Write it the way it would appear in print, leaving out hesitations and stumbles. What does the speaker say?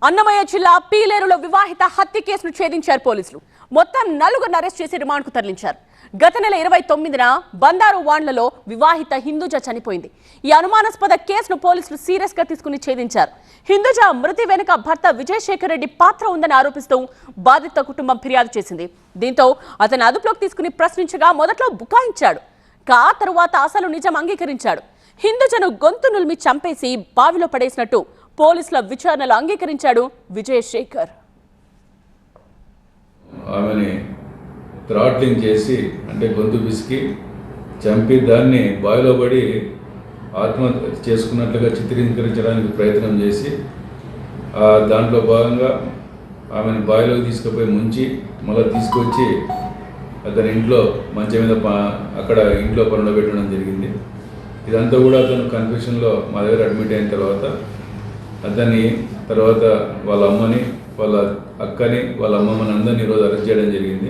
అన్నమయ్య జిల్లా పీలేరులో వివాహిత హత్య కేసును ఛేదించారు పోలీసులు. మొత్తం 4 అరెస్ట్ చేసి రిమాండ్కు తరలించారు. గత నెల 29న బందారు వాండ్లలో వివాహిత హిందూజ చనిపోయింది. ఈ అనుమానాస్పద కేసును పోలీసులు సీరియస్ గా తీసుకుని ఛేదించారు. హిందూజ మృతి వెనుక భర్త విజయశేఖర్ రెడ్డి పాత్ర ఉందని ఆరోపిస్తూ బాధిత కుటుంబం ఫిర్యాదు చేసింది. దీంతో అతను అదుపులోకి తీసుకుని ప్రశ్నించగా మొదట్లో బుకాయించాడు. ఆ తరువాత అసలు నిజం అంగీకరించాడు. హిందూజను గొంతు నులిమి చంపేసి బావిలో పడేసినట్టు పోలీసుల విచారణలో అంగీకరించాడు విజయశేఖర్. ఆమెని థ్రాట్లింగ్ చేసి అంటే గొంతు పిసికి చంపి దాన్ని బావిలో పడి ఆత్మహత్య చేసుకున్నట్లుగా చిత్రీకరించడానికి ప్రయత్నం చేసి దాంట్లో భాగంగా ఆమెను బావిలోకి తీసుకుపోయి ముంచి మళ్ళీ తీసుకొచ్చి అతని ఇంట్లో మంచం మీద అక్కడ ఇంట్లో పనులు పెట్టడం జరిగింది. ఇదంతా కూడా అతను కన్ఫ్యూషన్లో మా దగ్గర అడ్మిట్ అయిన తర్వాత వాళ్ళ అమ్మని, వాళ్ళ అక్కని, వాళ్ళ అమ్మమ్మని అందరినీ ఈరోజు అరెస్ట్ చేయడం జరిగింది.